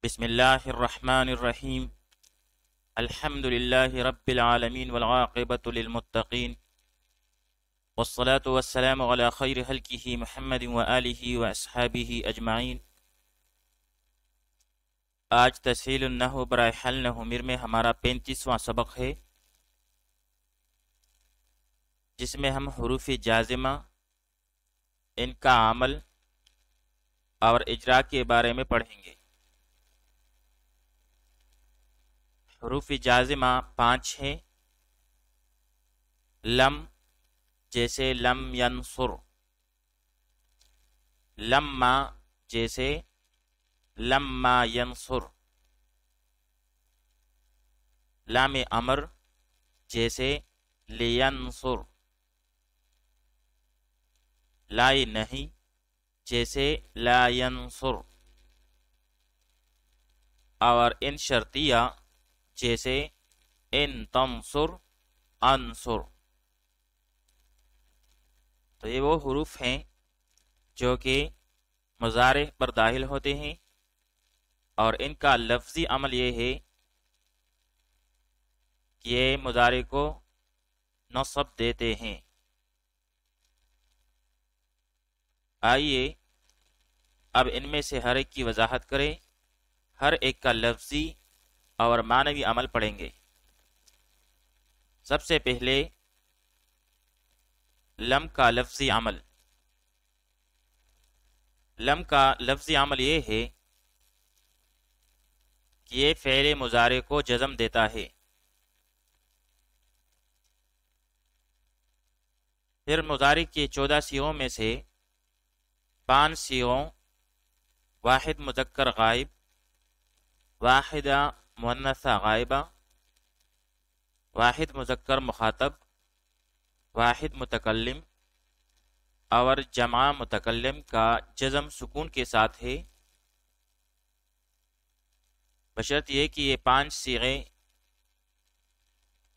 بسم اللہ الرحمن الرحیم الحمد للہ رب العالمین والعاقبۃ للمتقین والصلاة والسلام علی خیر خلقہ محمد وآلہ واصحابہ اجمعین۔ آج تسہیل النحو برائے حل نحو میں ہمارا 35واں سبق ہے، جس میں ہم حروف جازمہ، ان کا عمل اور اجرا کے بارے میں پڑھیں گے۔ حروف جازمہ 5 ہیں۔ لم، جیسے لم ینصر۔ لما، جیسے لما ینصر۔ لام امر، جیسے لینصر۔ لائے نہیں، جیسے لا ینصر۔ اور ان شرطیہ، جیسے ان تنصر انصر۔ تو یہ وہ حروف ہیں جو کہ مضارع پر داخل ہوتے ہیں، اور ان کا لفظی عمل یہ ہے کہ یہ مضارع کو نصب دیتے ہیں۔ آئیے اب ان میں سے ہر ایک کی وضاحت کریں، ہر ایک کا لفظی اور معنوی عمل پڑھیں گے۔ سب سے پہلے لم کا لفظی عمل۔ لم کا لفظی عمل یہ ہے کہ یہ فعل مضارع کو جزم دیتا ہے۔ پھر مضارع کے 14 صیغوں میں سے 5 صیغوں، واحد مذکر غائب، واحدہ مؤنثہ غائبہ، واحد مذکر مخاطب، واحد متکلم اور جمع متکلم کا جزم سکون کے ساتھ ہے، بشرط یہ کہ یہ 5 صیغے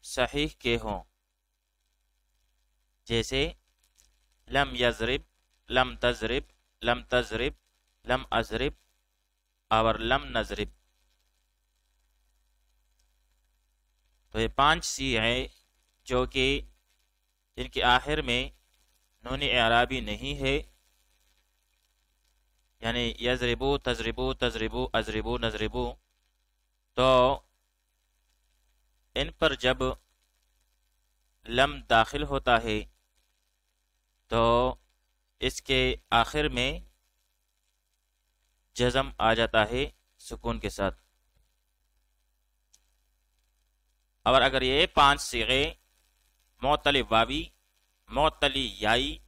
صحیح کے ہوں، جیسے لم یضرب، لم تضرب، لم تضرب، لم اضرب اور لم نضرب۔ تو یہ 5 صیغے جو کہ جن کے آخر میں نون اعرابی نہیں ہے، یعنی یضربو، تضربو، تضربو، اضربو، نضربو، تو ان پر جب لم داخل ہوتا ہے تو اس کے آخر میں جزم آ جاتا ہے سکون کے ساتھ۔ اور اگر یہ 5 صیغے معطل واوی، معطل یائی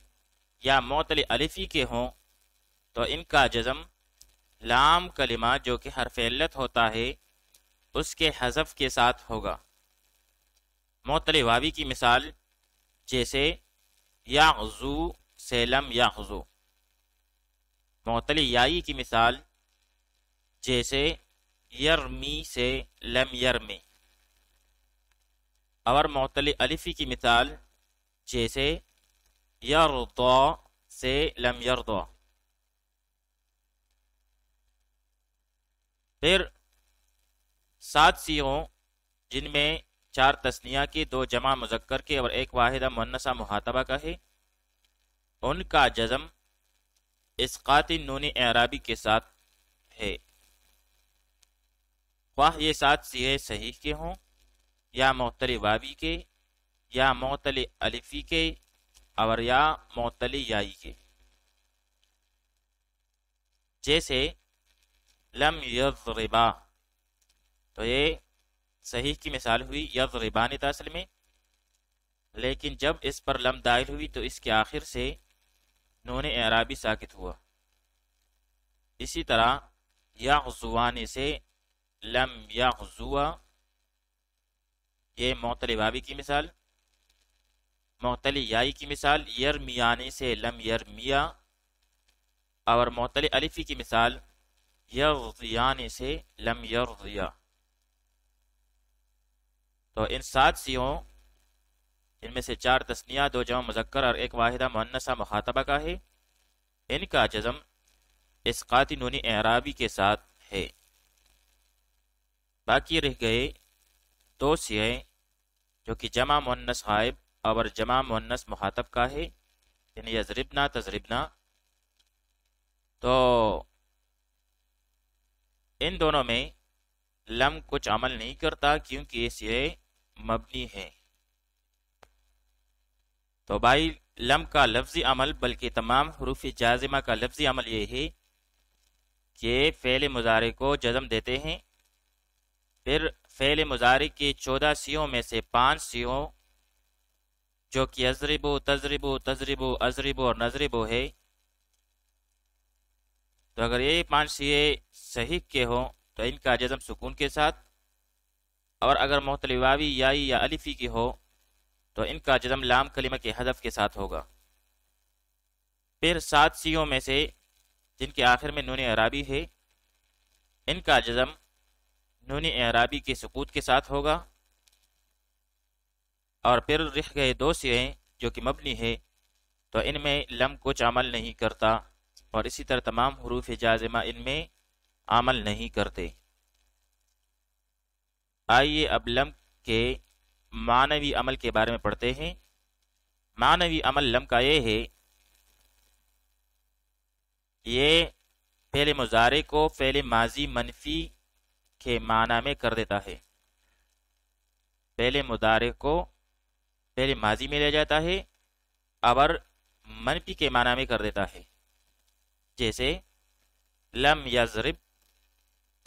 یا معطل الفی کے ہوں تو ان کا جزم لام کلمہ جو کہ حرف علت ہوتا ہے اس کے حذف کے ساتھ ہوگا۔ معطل واوی کی مثال جیسے یغزو سے لم یغزو۔ معطل یائی کی مثال جیسے یرمی سے لم یرمی۔ اور معطل الفی کی مثال جیسے یرضا سے لم یرضا۔ پھر 7 صیغوں، جن میں 4 تثنیہ کے، 2 جمع مذکر کے اور 1 واحدہ مؤنثہ مخاطبہ کا ہے، ان کا جزم اسقاط نون اعرابی کے ساتھ ہے، خواہ یہ 7 صیغے صحیح کے ہوں یا معطل واوی کے یا معطل الفی کے اور یا معطل یائی کے۔ جیسے لم یضربا، تو یہ صحیح کی مثال ہوئی، یضربان تھا اصل میں، لیکن جب اس پر لم داخل ہوئی تو اس کے آخر سے نون اعرابی ساکت ہوا۔ اسی طرح یغزوان سے لم یغزوا، یہ معطل واوی کی مثال۔ معطل یائی کی مثال یرمیان سے لم یرمیا، اور معطل الفی کی مثال یرضیان سے لم یرضیا۔ تو ان 7 صیغوں، ان میں سے 4 تثنیہ، 2 جمع مذکر اور 1 واحدہ مؤنثہ مخاطبہ کا ہے، ان کا جزم اسقاط نون اعرابی کے ساتھ ہے۔ باقی رہ گئے دو سیغے جو کہ جمع مؤنث غائب اور جمع مؤنث مخاطب کا ہے، یعنی یضربنا تضربنا. تو ان دونوں میں لم کچھ عمل نہیں کرتا کیونکہ یہ سیغے مبنی ہیں. تو بھائی لم کا لفظی عمل بلکہ تمام حروف جازمہ کا لفظی عمل یہ ہے کہ فعل مضارع کو جزم دیتے ہیں، پھر فعل مضارع کے 14 سیغوں میں سے 5 سیغوں جو کہ یضربو تضربو تضربو اضربو اور نضربو ہے، تو اگر یہ 5 سیغے صحیح کے ہوں تو ان کا جزم سکون کے ساتھ، اور اگر معتل واوی یائی یا الفی کی ہو تو ان کا جزم لام کلمہ کے حذف کے ساتھ ہوگا. پھر 7 سیغوں میں سے جن کے آخر میں نون اعرابی ہے، ان کا جزم نون اعرابی کے سکوت کے ساتھ ہوگا. اور پھر رہ گئے 2 سیغے جو کہ مبنی ہے، تو ان میں لم کچھ عمل نہیں کرتا، اور اسی طرح تمام حروف جازمہ ان میں عمل نہیں کرتے. آئیے اب لم کے معنوی عمل کے بارے میں پڑھتے ہیں. معنوی عمل لم کا یہ ہے، یہ فعل مضارع کو فعل ماضی منفی کے معنی میں کر دیتا ہے. فعل مضارع کو فعل ماضی میں لے جاتا ہے اور منفی کے معنی میں کر دیتا ہے. جیسے لم یضرب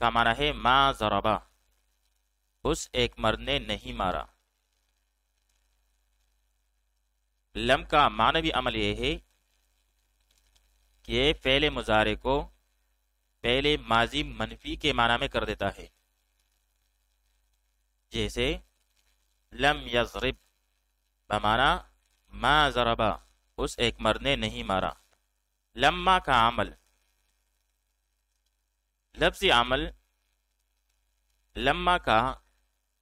کا معنی ہے ما ضربا، اس ایک مرد نے نہیں مارا. لم کا معنوی عمل یہ ہے کہ یہ فعل مضارع کو فعل ماضی منفی کے معنی میں کر دیتا ہے. جیسے لم یضرب بمعنی ما ضربا، اس ایک مرد نے نہیں مارا. لما کا عمل لفظی عمل، لما کا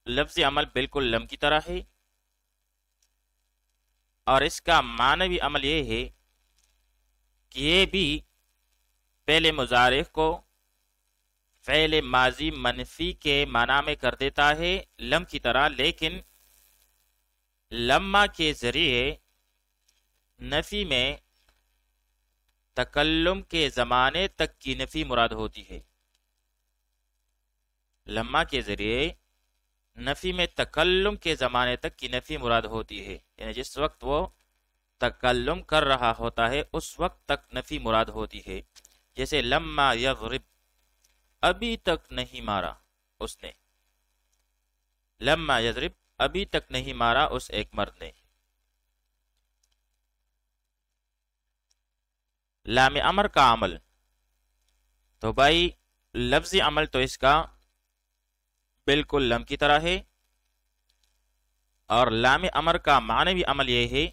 لفظی عمل بالکل لم کی طرح ہے، اور اس کا معنوی عمل یہ ہے کہ یہ بھی فعل مضارع کو فعل ماضی منفی کے معنی میں کر دیتا ہے لم کی طرح، لیکن لما کے ذریعے نفی میں تکلم کے زمانے تک کی نفی مراد ہوتی ہے. لما کے ذریعے نفی میں تکلم کے زمانے تک کی نفی مراد ہوتی ہے، یعنی جس وقت وہ تکلم کر رہا ہوتا ہے اس وقت تک نفی مراد ہوتی ہے. جیسے لما یضرب، ابھی تک نہیں مارا اس نے. لما یضرب، ابھی تک نہیں مارا اس ایک مرد نے. لام امر کا عمل، تو بھائی لفظی عمل تو اس کا بالکل لم کی طرح ہے، اور لام امر کا معنوی عمل یہ ہے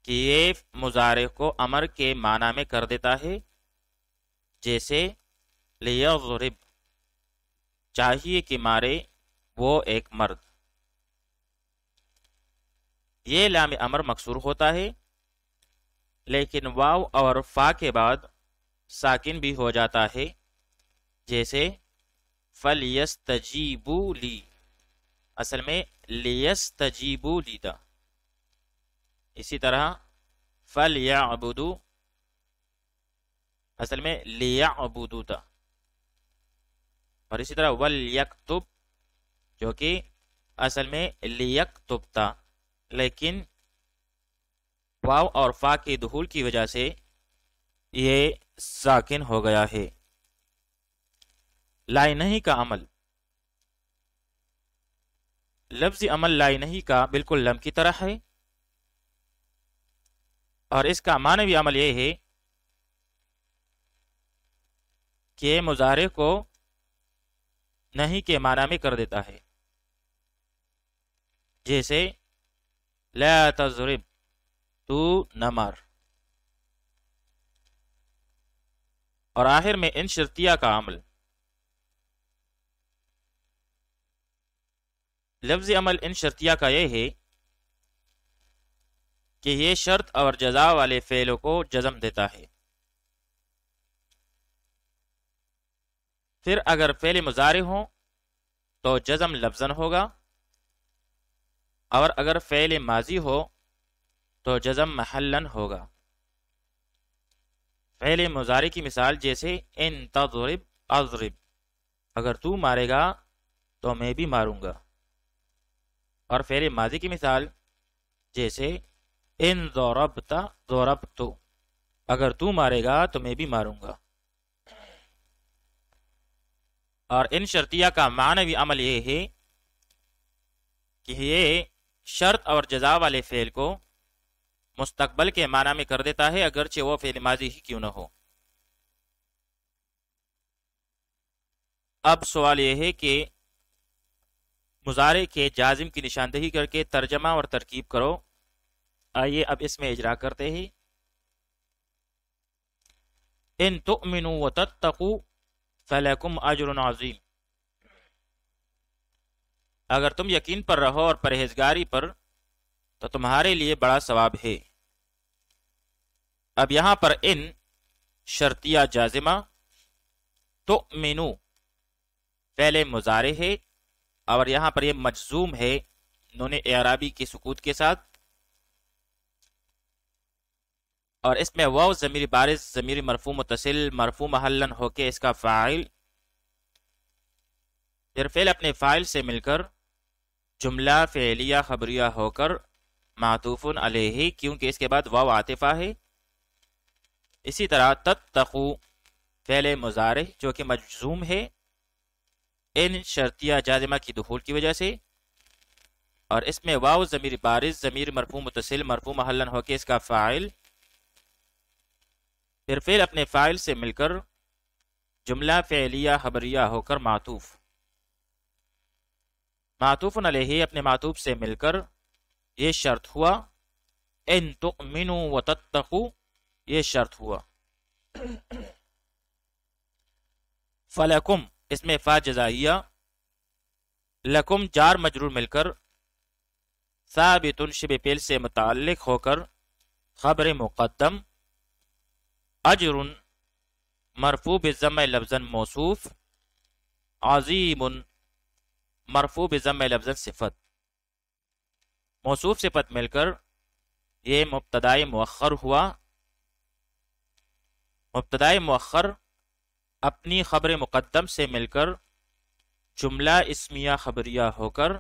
کہ یہ مضارع کو امر کے معنی میں کر دیتا ہے. جیسے لیضرب، چاہیے کہ مارے وہ ایک مرد. یہ لام امر مکسور ہوتا ہے، لیکن واو اور فا کے بعد ساکن بھی ہو جاتا ہے. جیسے فَلْيَسْتَجِيبُوا لِي، اصل میں لِيَسْتَجِيبُوا لی تھا. اسی طرح فَلْيَعْبُدُوا، اصل میں لِيَعْبُدُوا تھا. اور اسی طرح وَلْيَكْتُبْ، جو کہ اصل میں لِيَكْتُبْ تھا، لیکن واو اور فا کے دخول کی وجہ سے یہ ساکن ہو گیا ہے. لائے نہیں کا عمل، لفظی عمل لائے نہیں کا بالکل لم کی طرح ہے، اور اس کا معنوی عمل یہ ہے کہ مضارع کو نہیں کے معنی میں کر دیتا ہے. جیسے لا تضرب، تو نہ مار. اور آخر میں ان شرطیہ کا عمل، لفظی عمل ان شرطیہ کا یہ ہے کہ یہ شرط اور جزا والے فعلوں کو جزم دیتا ہے. پھر اگر فعل مضارع ہو تو جزم لفظاً ہوگا، اور اگر فعل ماضی ہو تو جزم محلاً ہوگا۔ فعل مضارع کی مثال جیسے ان تضرب اضرب، اگر تو مارے گا تو میں بھی ماروں گا۔ اور فعل ماضی کی مثال جیسے ان ضربت ضربت، اگر تو مارے گا تو میں بھی ماروں گا۔ اور ان شرطیہ کا معنوی عمل یہ ہے کہ یہ شرط اور جزا والے فعل کو مستقبل کے معنی میں کر دیتا ہے، اگرچہ وہ فعل ماضی ہی کیوں نہ ہو۔ اب سوال یہ ہے کہ مضارع کے جازم کی نشاندہی کر کے ترجمہ اور ترکیب کرو۔ آئیے اب اس میں اجرا کرتے ہیں۔ ان تؤمنوا وتتقوا فلکم اجر عظیم، اگر تم یقین پر رہو اور پرہیزگاری پر تو تمہارے لیے بڑا ثواب ہے۔ اب یہاں پر ان شرطیہ جازمہ، تؤمنو فعل مضارع ہے، اور یہاں پر یہ مجزوم ہے نون اعرابی کی سکوت کے ساتھ، اور اس میں واو ضمیر بارز ضمیر مرفوع متصل مرفوع محلاً ہو کے اس کا فاعل، پھر فعل اپنے فاعل سے مل کر جملہ فعلیہ خبریہ ہو کر معطوف علیہ، کیونکہ اس کے بعد واو عاطفہ ہے۔ اسی طرح تتقو فعل مضارع جو کہ مجزوم ہے ان شرطیہ جازمہ کی دخول کی وجہ سے، اور اس میں واو ضمیر بارز ضمیر مرفوع متصل مرفوع محلاً ہو کے اس کا فاعل، پھر فعل اپنے فاعل سے مل کر جملہ فعلیہ خبریہ ہو کر معطوف، معطوف علیہ اپنے معطوف سے مل کر یہ شرط ہوا، ان تؤمنوا وتتقوا یہ شرط ہوا۔ فلکم اس میں فا جزائیہ، لکم جار مجرور مل کر ثابت شبہ فعل سے متعلق ہو کر خبر مقدم، اجر مرفوع بالضم لفظا موصوف، عظیم مرفوع بالضم لفظا صفت، موصوف صفت مل کر یہ مبتدائے مؤخر ہوا۔ مبتدائے مؤخر اپنی خبر مقدم سے مل کر جملہ اسمیہ خبریہ ہو کر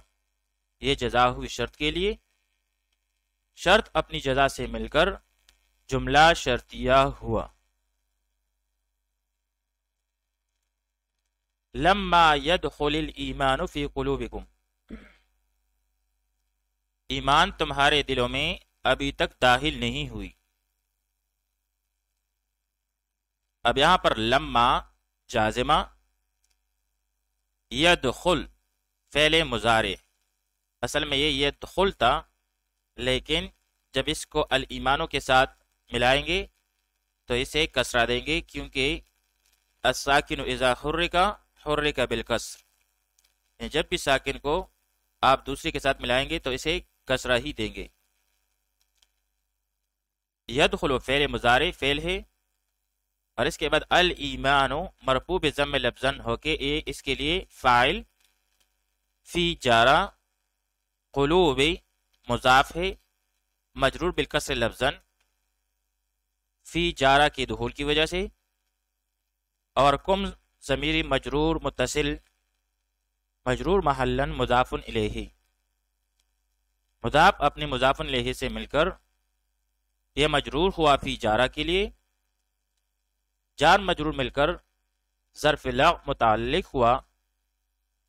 یہ جزا ہوئی شرط کے لیے، شرط اپنی جزا سے مل کر جملہ شرطیہ ہوا۔ لما يدخل الایمان فی قلوبکم، ایمان تمہارے دلوں میں ابھی تک داخل نہیں ہوئی۔ اب یہاں پر لما جازمہ، یدخل فعل مضارع، اصل میں یہ یدخل تھا، لیکن جب اس کو الایمانوں کے ساتھ ملائیں گے تو اسے کسرہ دیں گے، کیونکہ الساکن اذا حرک بالکسر، جب بھی ساکن کو آپ دوسرے کے ساتھ ملائیں گے تو اسے کسرہ ہی دیں گے۔ یدخل فعل مضارع فعل ہے، اور اس کے بعد الایمان مرفوع بضم لفظاً ہو کے اس کے لیے فاعل، فی جارہ قلوب مضاف ہے مجرور بالکسر لفظاً فی جارہ کی دخول کی وجہ سے، اور کم ضمیر مجرور متصل مجرور محلاً مضاف الیہ، مضاف اپنے مضاف الیہ سے مل کر یہ مجرور ہوا فی جارہ کے لیے، جار مجرور مل کر ظرف لغو متعلق ہوا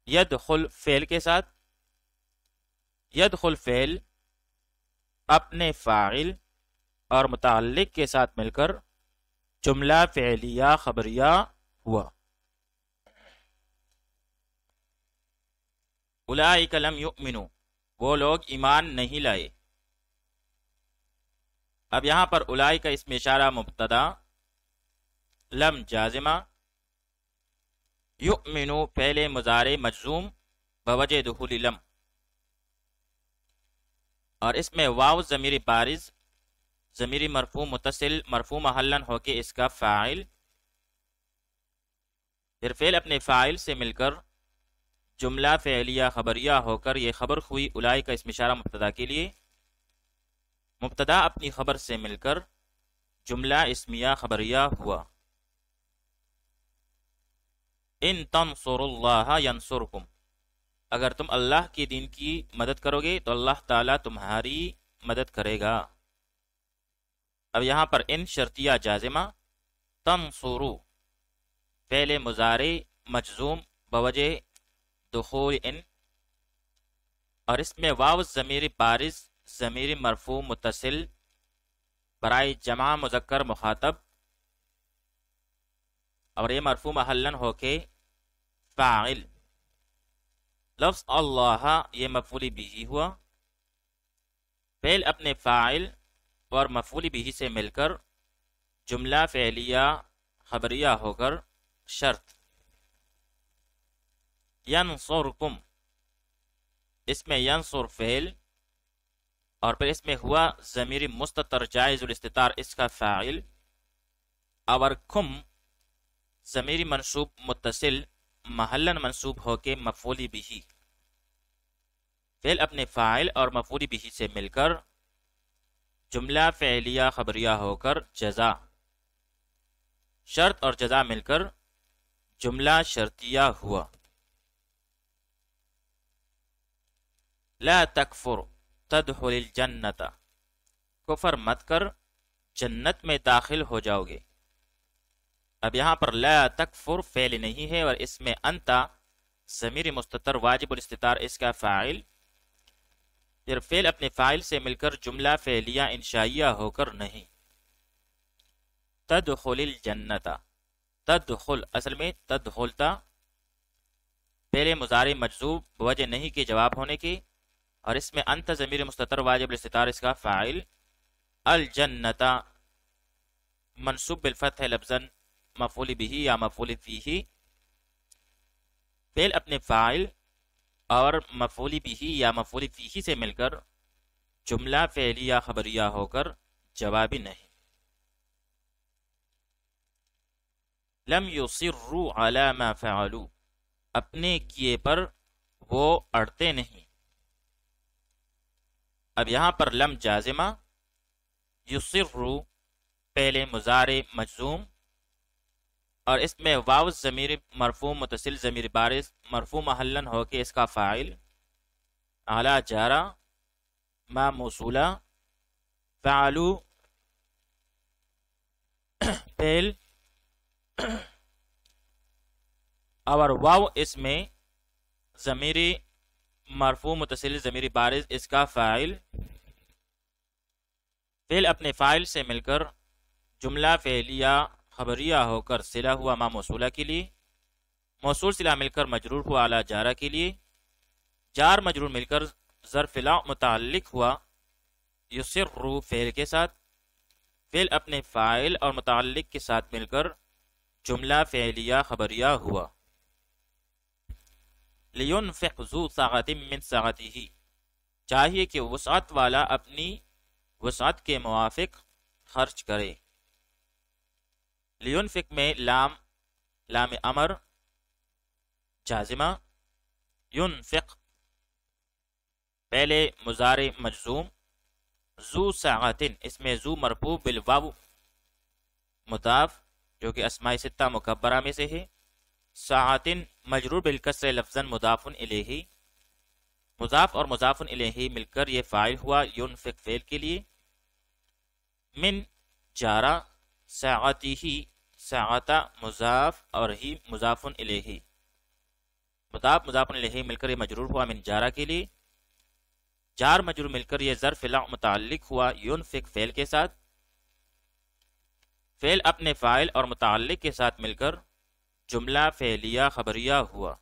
یدخل فعل کے ساتھ، یدخل فعل اپنے فاعل اور متعلق کے ساتھ مل کر جملہ فعلیہ خبریہ ہوا۔ اولئک لم یؤمنوا، وہ لوگ ایمان نہیں لائے۔ اب یہاں پر اولئک اس میں اشارہ مبتدا، لم جازمہ، یؤمنو پہلے مضارع مجزوم بوجہ دخول لم، اور اس میں واو ضمیر بارز ضمیر مرفوع متصل مرفوع محلاً ہو کے اس کا فاعل، پھر فعل اپنے فاعل سے مل کر جملہ فعلیہ خبریہ ہو کر یہ خبر ہوئی اولئک کا اسم اشارہ مبتدا کے لیے، مبتدا اپنی خبر سے مل کر جملہ اسمیہ خبریہ ہوا۔ ان تنصروا اللہ ینصرکم، اگر تم اللہ کے دین کی مدد کرو گے تو اللہ تعالیٰ تمہاری مدد کرے گا۔ اب یہاں پر ان شرطیہ جازمہ، تنصروا فعل مضارع مجزوم بوجہ دخول ان، اور اس میں واو ضمیر بارز ضمیر مرفوع متصل برائے جمع مذکر مخاطب، اور یہ مرفوع محلن ہو کے فاعل۔ لفظ اللہ یہ مفعول بھی ہوا، فعل اپنے فاعل اور مفعول بھی سے مل کر جملہ فعلیہ خبریہ ہو کر شرط۔ ینصرکم، اس میں ینصر فعل اور پھر اس میں ہوا ضمیر مستتر جائز الاستتار اس کا فاعل، اور کم ضمیر منصوب متصل محلن منصوب ہو کے مفعول بھی، فعل اپنے فاعل اور مفعول بھی سے مل کر جملہ فعلیہ خبریہ ہو کر جزا، شرط اور جزا مل کر جملہ شرطیہ ہوا۔ لا تکفر تدخل الجنت، کفر مت کر جنت میں داخل ہو جاؤ گے۔ اب یہاں پر لا تکفر فعل نہیں ہے، اور اس میں انتا ضمیر مستتر واجب الاستتار اس کا فاعل، پھر فعل اپنے فاعل سے مل کر جملہ فعلیہ انشائیہ ہو کر نہیں۔ تدخل الجنت، تدخل اصل میں تدخلتا پہلے مضارع مجزوم بوجہ نہیں کے جواب ہونے کی، اور اس میں انت ضمیر مستتر واجب الاستتار اس کا فاعل، الجنت منصوب بالفتح لفظاً مفعول به یا مفعول فیہ، فعل اپنے فاعل اور مفعول به یا مفعول فیہ سے مل کر جملہ فعلیہ خبریہ ہو کر جوابی نہیں۔ لم یصروا علی ما فعلوا، اپنے کیے پر وہ اڑتے نہیں۔ اب یہاں پر لم جازمہ، یصروا پہلے مضارع مجزوم، اور اس میں واو ضمیر مرفوع متصل ضمیر بارز مرفوع محلن ہو کے اس کا فاعل، اعلی جارہ ما موصولہ، فعلو فعل، اور واو اس میں ضمیر مرفوع متصل ضمیر بارز اس کا فاعل، فعل اپنے فاعل سے مل کر جملہ فعلیہ خبریہ ہو کر صلہ ہوا ما موصولہ کے لیے، موصول صلہ مل کر مجرور ہوا اعلی جارہ کے لیے، جار مجرور مل کر ظرف لا متعلق ہوا یصروا فعل کے ساتھ، فعل اپنے فاعل اور متعلق کے ساتھ مل کر جملہ فعلیہ خبریہ ہوا۔ لینفق ذو سعۃ من سعتہ، چاہیے کہ وسعت والا اپنی وسعت کے موافق خرچ کرے۔ لینفق میں لام امر جازمہ، ینفق پہلے مضارع مجزوم، ذو سعۃ اس میں ذو مرفوع بالواو مضاف جو کہ اسماء ستہ مکبرہ میں سے ہے، ساعت مجرور بالکسر لفظاً مضاف الیہ، مضاف اور مضاف الیہ مل کر یہ فاعل ہوا ینفق فعل کے لیے، من جارہ، ساعتہ ساعت مضاف اور ہی مضاف الیہ، مضاف مضاف الیہ مل کر یہ مجرور ہوا من جارہ کے لیے، جار مجرور مل کر یہ ظرف لا متعلق ہوا ینفق فعل کے ساتھ، فعل اپنے فاعل اور متعلق کے ساتھ مل کر جملہ فعلیہ خبریہ ہوا۔